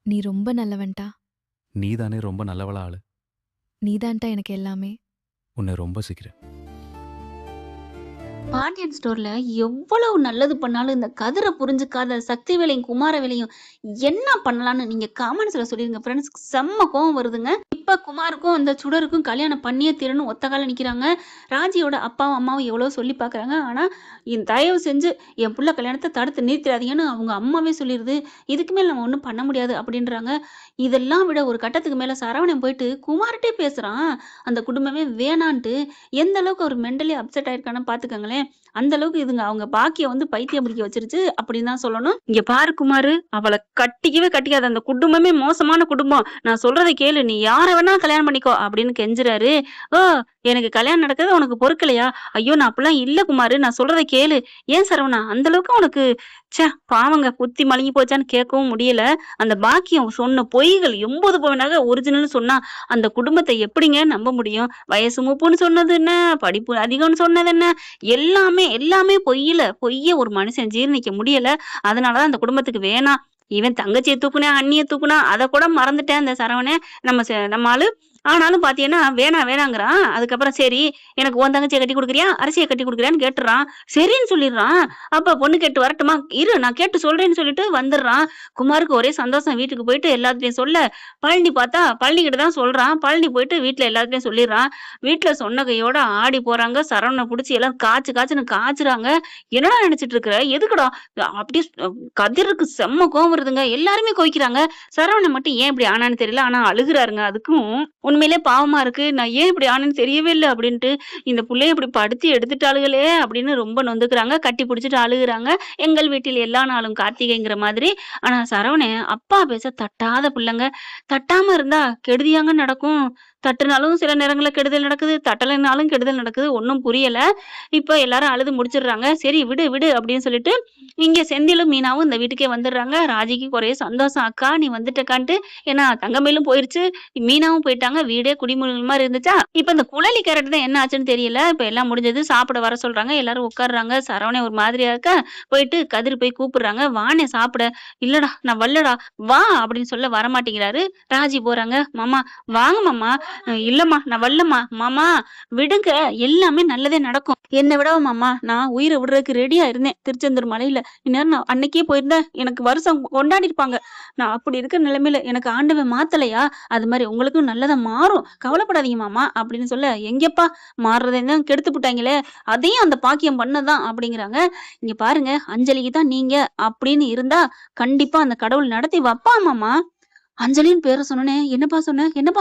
நீ ரொம்ப நல்லவன்டா. நீ தானே ரொம்ப நல்லவளா ஆளு. நீதான்டா எனக்கு எல்லாமே. உன்னை ரொம்ப சீக்கிரம். பாண்டியன் ஸ்டோர்ல எவ்வளவு நல்லது பண்ணாலும், இந்த கதிர புரிஞ்சுக்காத சக்திவேலையும், குமாரவேலையும் என்ன பண்ணலான்னு நீங்க காமெண்ட்ஸ்ல சொல்லிருங்க ஃப்ரெண்ட்ஸ். செம்ம கோவம் வருதுங்க. இப்ப குமாருக்கும், அந்த சுடருக்கும் கல்யாணம் பண்ணியே தீரணும்னு ஒத்த கால்ல நிக்கிறாங்க. ராஜியோட அப்பாவும், அம்மாவும் எவ்வளவோ சொல்லி பார்க்குறாங்க. ஆனா, தயவு செஞ்சு என் புள்ள கல்யாணத்த தடுத்து நிறுத்திறாதீங்கன்னு அவங்க அம்மாவே சொல்லிருது. இதுக்கு மேல நம்ம ஒண்ணும் பண்ண முடியாது அப்படின்றாங்க. இதெல்லாம் விட ஒரு கட்டத்துக்கு மேல சரவணன் போயிட்டு குமார்ட்டயே பேசுறான். அந்த குடும்பமே வேணான்ட்டு. எந்த அளவுக்கு அவர் மென்டலி அப்செட் ஆயிருக்கான்னு பார்த்துக்கங்களேன். அந்த அளவுக்கு இதுங்க அவங்க பாக்கியம் வந்து பைத்தியம் பிடிக்க வச்சிருச்சு அப்படின்னு தான் சொல்லணும். இங்க பாரு குமாரு, அவளை கட்டிக்கவே கட்டிக்காத. அந்த குடும்பமே மோசமான குடும்பம். நான் சொல்றதை கேளு. நீ யார வேணா கல்யாணம் பண்ணிக்கோ அப்படின்னு கெஞ்சுறாரு. ஓ, எனக்கு கல்யாணம் நடக்கிறது உனக்கு பொறுக்கலையா? ஐயோ, நான் அப்படிலாம் இல்ல குமாரு. நான் சொல்றதை கேளு. ஏன் சரவணா அந்த அளவுக்கு உனக்கு பாவங்க புத்தி மழுங்கி போச்சான்னு கேட்கவும் முடியல. அந்த பாக்கியம் சொன்ன பொய்கள் 80 பவனாக ஒரிஜினல்னு சொன்னா அந்த குடும்பத்தை எப்படிங்க நம்ப முடியும்? வயசு மூப்புன்னு சொன்னது என்ன, படிப்பு அதிகம்னு சொன்னது என்ன, எல்லாமே எல்லாமே பொய்ய ஒரு மனுஷன் ஜீரணிக்க முடியல. அதனாலதான் அந்த குடும்பத்துக்கு வேணாம். இவன் தங்கச்சியை தூக்குனா, அண்ணியை தூக்குனா, அதை கூட மறந்துட்டேன் அந்த சரவணன். நம்ம ஆளு. ஆனாலும் பாத்தீங்கன்னா வேணாங்கிறான். அதுக்கப்புறம் சரி, எனக்கு உன் தங்கச்சியை கட்டி கொடுக்குறியா, அரசியை கட்டி கொடுக்குறியான்னு கேட்டுறான். சரின்னு சொல்லிடுறான். அப்ப பொண்ணு கேட்டு வரட்டுமா, இரு நான் கேட்டு சொல்றேன்னு சொல்லிட்டு வந்துடுறான். குமாருக்கு ஒரே சந்தோஷம். வீட்டுக்கு போயிட்டு எல்லாத்தையும் சொல்ல, பழனி பார்த்தா பழனி கிட்ட தான் சொல்றான். பழனி போயிட்டு வீட்டுல எல்லாத்தையும் சொல்லிடுறான். வீட்டுல சொன்ன கையோட ஆடி போறாங்க. சரவணனை புடிச்சு எல்லாம் காய்ச்சுன்னு காய்ச்சுறாங்க. என்னடா நினைச்சிட்டு இருக்கிற, எதுக்குடா அப்படியே கதிருக்கு செம்ம கோவம் வருதுங்க. எல்லாருமே கோவிக்கிறாங்க. சரவணன் மட்டும் ஏன் இப்படி ஆனான்னு தெரியல. ஆனா அழுகுறாருங்க. அதுக்கும் உண்மையிலே பாவமா இருக்கு. நான் ஏன் இப்படி ஆனேன்னு தெரியவே இல்லை அப்படின்ட்டு. இந்த புள்ளைய இப்படி படுத்தி எடுத்துட்டாளுகளே அப்படின்னு ரொம்ப நொந்துக்கிறாங்க. கட்டி பிடிச்சிட்டு அழுகுறாங்க. எங்கள் வீட்டில் எல்லா நாளும் கார்த்திகைங்கிற மாதிரி. ஆனா சரவணன் அப்பா பேச தட்டாத பிள்ளைங்க. தட்டாம இருந்தா கெடுதியாங்க நடக்கும். தட்டுனாலும் சில நேரங்கள்ல கெடுதல் நடக்குது, தட்டலைனாலும் கெடுதல் நடக்குது. ஒன்னும் புரியல. இப்ப எல்லாரும் அழுது முடிச்சிடுறாங்க. சரி விடு விடு அப்படின்னு சொல்லிட்டு இங்க செந்திலும் மீனாவும் இந்த வீட்டுக்கே வந்துடுறாங்க. ராஜிக்கு ஒரே சந்தோஷம். அக்கா நீ வந்துட்டக்கான்ட்டு. ஏன்னா தங்கமயிலும் போயிருச்சு, மீனாவும் போயிட்டாங்க. வீடே குடிமுதல் மாதிரி இருந்துச்சா. இப்ப இந்த குழலி கேரட் தான் என்ன ஆச்சுன்னு தெரியல. இப்ப எல்லாம் முடிஞ்சது. சாப்பிட வர சொல்றாங்க. எல்லாரும் உட்காடுறாங்க. சரவணன் ஒரு மாதிரியா இருக்க. போயிட்டு கதிர் போய் கூப்பிடுறாங்க. வானே சாப்பிட. இல்லடா நான் வரலடா, வா அப்படின்னு சொல்ல வரமாட்டேங்கிறாரு. ராஜி போறாங்க. மாமா வாங்க மாமா. இல்லம்மா நான் வரலம்மா. மாமா விடுங்க, எல்லாமே நல்லதே நடக்கும். என்னை விடவா மாமா, நான் உயிரை விடுறதுக்கு ரெடியா இருந்தேன் திருச்செந்தூர் மலையில. இந்நேரம் நான் அன்னைக்கே போயிருந்தேன், எனக்கு வருஷம் கொண்டாடி இருப்பாங்க. நான் அப்படி இருக்கிற நிலைமையில எனக்கு ஆண்டவன் மாத்தலையா? அது மாதிரி உங்களுக்கும் நல்லதா மாறும், கவலைப்படாதீங்க மாமா அப்படின்னு சொல்ல, எங்கப்பா மாறுறதையும் கெடுத்து விட்டாங்களே, அதையும் அந்த பாக்கியம் பண்ணதான் அப்படிங்கிறாங்க. இங்க பாருங்க, அஞ்சலிக்கு தான் நீங்க அப்படின்னு இருந்தா கண்டிப்பா அந்த கடவுள் நடத்தி வைப்பா மாமா. அஞ்சலின்னு பேரை சொன்னனே, என்னப்பா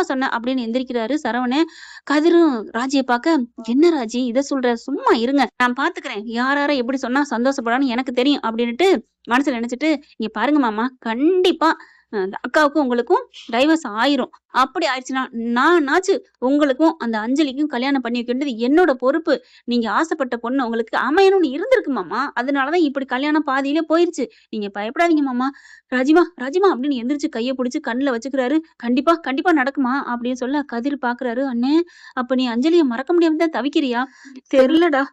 சொன்ன அப்படின்னு எந்திரிக்கிறாரு சரவணன். கதிரும் ராஜியை பார்க்க, என்ன ராஜி இதை சொல்ற, சும்மா இருங்க நான் பாத்துக்கிறேன், யார எப்படி சொன்னா சந்தோஷப்படான்னு எனக்கு தெரியும் அப்படின்னுட்டு மனசுல நினைச்சிட்டு, இங்க பாருங்க மாமா, கண்டிப்பா அந்த அக்காவுக்கும் உங்களுக்கும் டைவர்ஸ் ஆயிரும். அப்படி ஆயிடுச்சுன்னா நானாச்சு உங்களுக்கும் அந்த அஞ்சலிக்கும் கல்யாணம் பண்ணி வைக்கிறது என்னோட பொறுப்பு. நீங்க ஆசைப்பட்ட பொண்ணு உங்களுக்கு அமையணும்னு இருந்திருக்கு மாமா. அதனாலதான் இப்படி கல்யாணம் பாதியிலே போயிருச்சு. நீங்க பயப்படாதீங்க மாமா. ராஜிமா அப்படின்னு எந்திரிச்சு கையை பிடிச்சு கண்ணுல வச்சுக்கிறாரு. கண்டிப்பா கண்டிப்பா நடக்குமா அப்படின்னு சொல்ல, கதிர் பாக்குறாரு. அண்ணே, அப்ப நீ அஞ்சலியை மறக்க முடியாம தான் தவிக்கிறியா? தெரியலடா,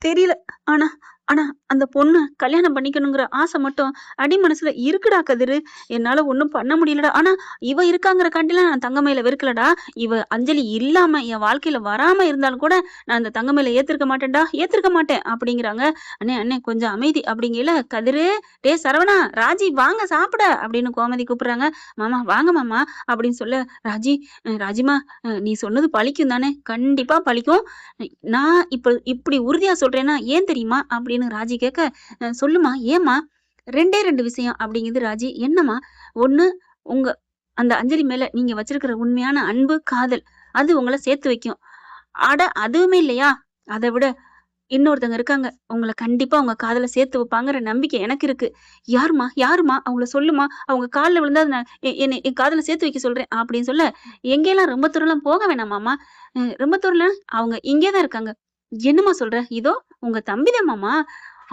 தெரியல. ஆனா ஆனா அந்த பொண்ணு கல்யாணம் பண்ணிக்கணுங்கிற ஆசை மட்டும் அடி மனசுல இருக்குடா கதிரு. என்னால ஒண்ணும் பண்ண முடியலடா. ஆனா இவ இருக்காங்கிற காண்டிலாம் நான் தங்கமயில வெறுக்கலடா. இவ அஞ்சலி இல்லாம என் வாழ்க்கையில வராம இருந்தாலும் கூட நான் அந்த தங்கமயில ஏத்திருக்க மாட்டேன் அப்படிங்கிறாங்க. அண்ணே கொஞ்சம் அமைதி அப்படிங்கல. கதிரு, டே சரவணா, ராஜி வாங்க சாப்பிட அப்படின்னு கோமதி கூப்பிடுறாங்க. மாமா வாங்க மாமா அப்படின்னு சொல்ல, ராஜிமா நீ சொன்னது பழிக்கும் தானே? கண்டிப்பா பழிக்கும். நான் இப்படி உறுதியா சொல்றேன்னா ஏன் தெரியுமா அப்படின்னு ராஜி கேட்க, சொல்லுமா ஏமா? 2 விஷயம் அப்படிங்குது ராஜி. என்னம்மா? ஒண்ணு, உங்க அந்த அஞ்சலி மேல நீங்க வச்சிருக்கிற உண்மையான அன்பு, காதல், அது உங்களை சேர்த்து வைக்கும். அட அதுவுமே இல்லையா? அதை விட இன்னொருத்தங்க இருக்காங்க, உங்களை கண்டிப்பா உங்க காதல சேர்த்து வைப்பாங்கிற நம்பிக்கை எனக்கு இருக்கு. யாருமா அவங்கள சொல்லுமா, அவங்க காலில் விழுந்தா நான் என்னை என் காதல சேர்த்து வைக்க சொல்றேன் அப்படின்னு சொல்ல, எங்கெல்லாம் ரொம்ப தூரம்லாம் போக வேணாமாமா. ரொம்ப தூரம்ல அவங்க இங்கேதான் இருக்காங்க. என்னம்மா சொல்ற? இதோ உங்க தம்பிதான் மாமா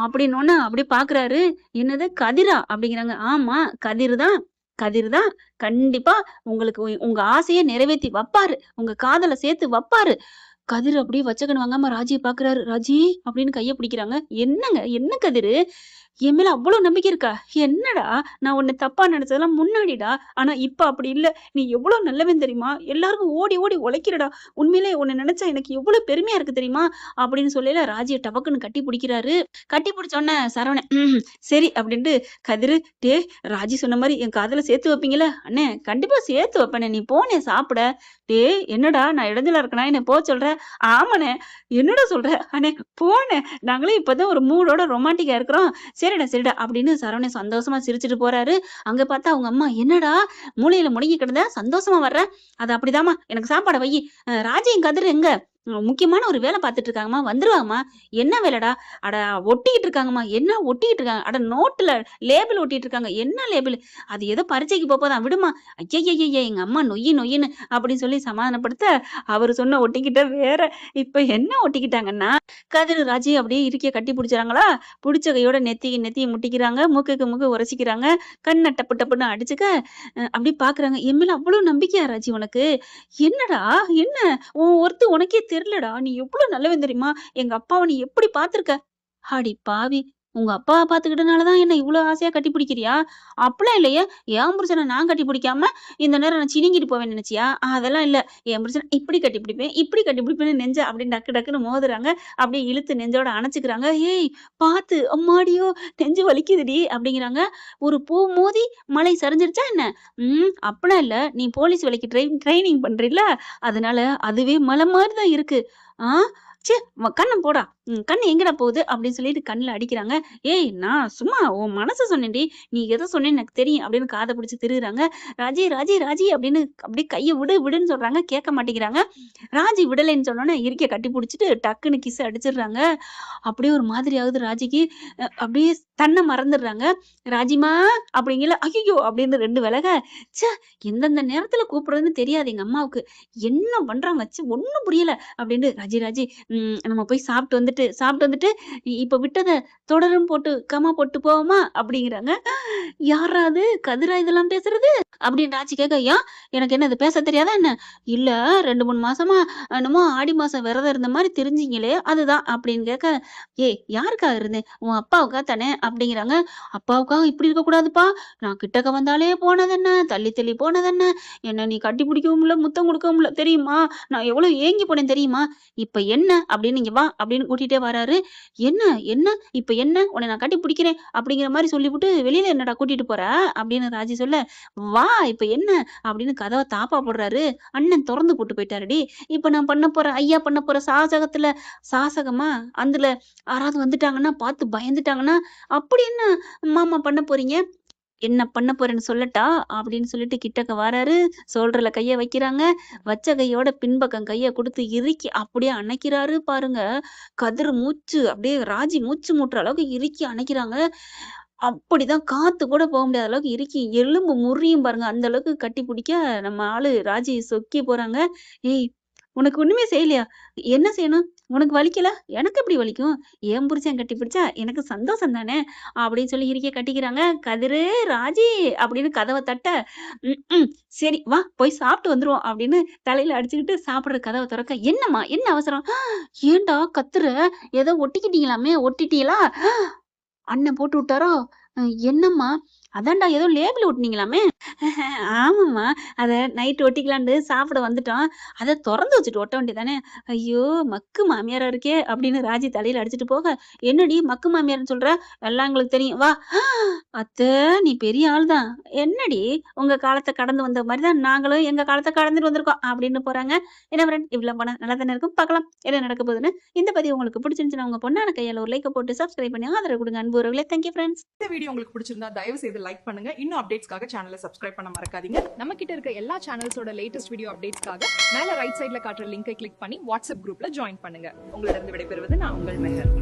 அப்படின்னு அப்படி பாக்குறாரு. என்னது கதிரா அப்படிங்கிறாங்க. ஆமா, கதிர் தான் கண்டிப்பா உங்களுக்கு உங்க ஆசையை நிறைவேற்றி வைப்பாரு, உங்க காதல சேர்த்து வைப்பாரு. கதிர் அப்படியே வச்சக்கன்னு வாங்காம ராஜியை பாக்குறாரு. ராஜி அப்படின்னு கைய பிடிக்கிறாங்க. என்னங்க என்ன கதிரு, என் மேல அவ்வளோ நம்பிக்கை இருக்கா? என்னடா நான் உன்னை தப்பா நினைச்சதெல்லாம் முன்னாடிடா. ஆனா இப்ப அப்படி இல்ல. நீ எவ்வளோ நல்லவன் தெரியுமா? எல்லாருக்கும் ஓடி ஓடி உழைக்கிறடா. உண்மையிலே உன்னை நினைச்சா எனக்கு எவ்வளோ பெருமையா இருக்கு தெரியுமா? அப்படின்னு சொல்லையில ராஜிய டபக்குன்னு கட்டி பிடிக்கிறாரு. கட்டி பிடிச்ச உடனே சரவணன் சரி அப்படின்ட்டு கதிரு, டேய் ராஜி சொன்ன மாரி என் காதுல சேர்த்து வைப்பீங்கல்ல? அண்ணே கண்டிப்பா சேர்த்து வைப்பேனே. நீ போண்ணே சாப்பிட. டேய் என்னடா நான் இடைஞ்சலா இருக்கனா? என்ன போ சொல்ற? ஆமாண்ணே. என்னடா சொல்ற? அண்ணே போண்ணே. நாங்களே இப்பதான் ஒரு மூடோட ரொமான்டிக்கா இருக்கிறோம். சரிடா சரிடா அப்படின்னு சரவணன் சந்தோஷமா சிரிச்சுட்டு போறாரு. அங்க பார்த்தா அவங்க அம்மா, என்னடா மூலையில முடங்கி கிடந்த சந்தோஷமா வர்ற? அது அப்படிதாம்மா. எனக்கு சாப்பாட வையி. ராஜியும் கதிரு எங்க? முக்கியமான ஒரு வேலை பார்த்துட்டு இருக்காங்கம்மா. வந்துருவாங்கம்மா. என்ன வேலைடா? அட ஒட்டிக்கிட்டு இருக்காங்கம்மா. என்ன ஒட்டிக்கிட்டு இருக்காங்க? அட நோட்டுல லேபிள் ஒட்டிட்டு இருக்காங்க. என்ன லேபிள்? அது ஏதோ பரீட்சைக்கு போதான் விடுமா. ஐயய்யய்ய எங்க அம்மா நொய்யி நொய்யின்னு அப்படின்னு சொல்லி சமாதானப்படுத்த, அவரு சொன்ன ஒட்டிக்கிட்ட வேற. இப்ப என்ன ஒட்டிக்கிட்டாங்கன்னா, கதிரு ராஜி அப்படியே இறுக்கிய கட்டி பிடிச்சாங்களா? பிடிச்ச கையோட நெத்திய முட்டிக்கிறாங்க. மூக்குக்கு மூக்கு உரைச்சிக்கிறாங்க. கண்ண டப்பு டப்புன்னு அடிச்சுக்க, அப்படியே பாக்குறாங்க. என் மேல அவ்வளவு நம்பிக்கையா ராஜி உனக்கு? என்னடா என்ன ஒருத்தர் உனக்கே தெரியலடா. நீ எவ்வளவு நல்லவன் தெரியுமா? எங்க அப்பாவை நீ எப்படி பார்த்திருக்க? அடி பாவி! உங்க அப்பாவ பார்த்துக்கிட்டனால தான் என்ன இவ்ளோ ஆசையா கட்டி பிடிக்கிறியா? அப்படிலாம் இல்லையே. என் புருஷன நான் கட்டி பிடிக்காம இந்த நேரம் நான் சிணுங்கிட்டு போவேன்னு நினைச்சியா? அதெல்லாம் இல்ல. என் புருஷன இப்படி கட்டி பிடிப்பேன், இப்படி கட்டி பிடிப்பேன்னு நெஞ்ச அப்படியே டக்கு டக்குன்னு மோதுறாங்க. அப்படியே இழுத்து நெஞ்சோட அணைச்சுக்கிறாங்க. ஏய் பார்த்து அம்மாடியோ நெஞ்சு வலிக்குதுடி அப்படிங்கிறாங்க. ஒரு பூ மோதி மலை சரிஞ்சிருச்சா என்ன? அப்படிலாம் இல்ல. நீ போலீஸ் வேலைக்கு ட்ரைனிங் பண்றீல்ல, அதனால அதுவே மலை மாதிரி தான் இருக்கு. ஆ ச்சே! கண்ண போடா. கண்ணு எங்கடா போகுது? அப்படின்னு சொல்லிட்டு கண்ணுல அடிக்கிறாங்க. ஏய் நான் சும்மா உன் மனச சொன்னேன்டி. நீ எத சொன்னேன்னு எனக்கு தெரியும் அப்படின்னு காத பிடிச்சு திருகுறாங்க. ராஜி ராஜி ராஜி அப்படின்னு அப்படியே கைய விடு விடுன்னு சொல்றாங்க. கேட்க மாட்டேங்கிறாங்க. ராஜி விடலைன்னு சொன்னோன்னே இறுக்கிய கட்டி பிடிச்சிட்டு டக்குன்னு கிஸ் அடிச்சிடுறாங்க. அப்படியே ஒரு மாதிரி ஆகுது ராஜிக்கு. அப்படியே தன்னை மறந்துடுறாங்க. ராஜிமா அப்படிங்கல ஐயோ அப்படின்னு 2 விலக. ச்சே! எந்தெந்த நேரத்துல கூப்பிடுறதுன்னு தெரியாது எங்க அம்மாவுக்கு. என்ன பண்றாங்க வச்சு ஒண்ணும் புரியல அப்படின்னு ராஜி ராஜி நம்ம போய் சாப்பிட்டு வந்துட்டு இப்ப விட்டத தொடரும் போட்டு கமா போட்டு போவோமா அப்படிங்கிறாங்க. யாரா அது? கதிரா இதெல்லாம் பேசுறது? அப்படின்னு ராஜி கேட்க, ஏன் எனக்கு என்ன இது பேச தெரியாதா என்ன? இல்ல 2, 3 மாசமா என்னமோ ஆடி மாசம் விரதம் இருந்த மாதிரி தெரிஞ்சீங்களே அதுதான் அப்படின்னு கேட்க, ஏய் யாருக்காக இருந்தேன்? உன் அப்பாவுக்கா தானே அப்படிங்கிறாங்க. அப்பாவுக்காக இப்படி இருக்க கூடாதுப்பா. நான் கிட்டக்க வந்தாலே போனதென்ன, தள்ளி தள்ளி போனதென்ன, என்ன நீ கட்டி பிடிக்கவும் இல்ல, முத்தம் கொடுக்கவும் இல்ல தெரியுமா? நான் எவ்வளவு ஏங்கி போனேன் தெரியுமா? இப்ப என்ன அப்படின்னு இங்க வா அப்படின்னு கூட்டிட்டே வராரு. என்ன என்ன இப்ப என்ன? உன்னை நான் கட்டி பிடிக்கிறேன் அப்படிங்கிற மாதிரி சொல்லிவிட்டு வெளியில என்னடா கூட்டிட்டு போற அப்படின்னு ராஜி சொல்ல, வா இப்ப என்ன அப்படின்னு கதவை தாப்பா போடுறாரு. அண்ணன் திறந்து போட்டு போயிட்டாருடி. இப்ப நான் பண்ண போற ஐயா பண்ண போற சாசகமா அதுல யாராவது வந்துட்டாங்கன்னா பார்த்து பயந்துட்டாங்கன்னா அப்படி என்ன மாமா பண்ண போறீங்க? என்ன பண்ண போறேன்னு சொல்லட்டா அப்படின்னு சொல்லிட்டு கிட்டக்க வராரு. சோல்டர்ல கைய வைக்கிறாங்க. வச்ச கையோட பின்பக்கம் கைய கொடுத்து இறுக்கி அப்படியே அணைக்கிறாரு பாருங்க. கதிர் மூச்சு அப்படியே ராஜி மூச்சு முட்டுற அளவுக்கு இறுக்கி அணைக்கிறாங்க. அப்படிதான் காத்து கூட போக முடியாத அளவுக்கு இறுக்கி எலும்பு முறியும் பாருங்க. அந்த அளவுக்கு கட்டி பிடிக்க நம்ம ஆளு ராஜி சொக்கி போறாங்க. ஏய் உனக்கு ஒண்ணுமே செய்யலையா? என்ன செய்யணும்? உனக்கு வலிக்கல? எனக்கு எப்படி வலிக்கும்? என் புருஷன் கட்டி பிடிச்சா எனக்கு சந்தோஷம் தானே அப்படின்னு சொல்லி இறுக்கிய கட்டிக்கிறாங்க. கதிரு ராஜி அப்படின்னு கதவை தட்ட, சரி வா போய் சாப்பிட்டு வந்துருவோம் அப்படின்னு தலையில அடிச்சுக்கிட்டு சாப்பிடுற கதவை திறக்க, என்னம்மா என்ன அவசரம்? ஏன்டா கத்துற? ஏதோ ஒட்டிக்கிட்டீங்களாமே ஒட்டிட்டீங்களா? அண்ணன் போட்டு விட்டாரோ? என்னம்மா? அதான்டா ஏதோ லேபிள் ஒட்டுனீங்களாமே? ஆமாம்மா. அத நைட் ஒட்டிக்கலான்ட்டு சாப்பிட வந்துட்டோம். அத தொறந்து வச்சுட்டு ஒட்ட வேண்டியதானே? ஐயோ! மக்கு மாமியாரா இருக்கே! அப்படின்னு ராஜி தலையில அடிச்சுட்டு போக, என்னடி மக்கு மாமியார்ன்னு சொல்ற? எல்லாம் எங்களுக்கு தெரியும். வா. அத்தை நீ பெரிய ஆள் தான். என்னடி உங்க காலத்த கடந்து வந்த மாரி தான் நாங்களும் எங்க காலத்த கடந்துட்டு வந்திருக்கோம் அப்படின்னு போறாங்க. என்ன ஃப்ரெண்ட் இவ்ளோ போனா நல்லா தானே இருக்கும். பார்க்கலாம் என்ன நடக்க போகுதுன்னு. இந்த பதிவு உங்களுக்கு பிடிச்சிருந்துச்சுன்னா உங்க பொண்ணான கையால ஒரு லைக்க போட்டு சப்ஸ்கிரைப் பண்ணி ஆதரவு கொடுங்க அன்பு உறவுகளே. Thank you friends. இந்த வீடியோ உங்களுக்கு பிடிச்சிருந்தா தயவு செய்து லைக் பண்ணுங்க. இன்னும் அப்டேட்ஸ்க்காக சேனலை சப்ஸ்கிரைப் பண்ண மறக்காதீங்க. நம்ம கிட்ட இருக்க எல்லா சேனல்ஸோட லேட்டஸ்ட் வீடியோ அப்டேட்ஸ்க்காக மேல ரைட் சைடுல காட்டுற லிங்கை கிளிக் பண்ணி வாட்ஸ்அப் குரூப்ல ஜாயின் பண்ணுங்க. உங்களிடம் விடைபெறுவது நான் உங்கள் மெஹர்.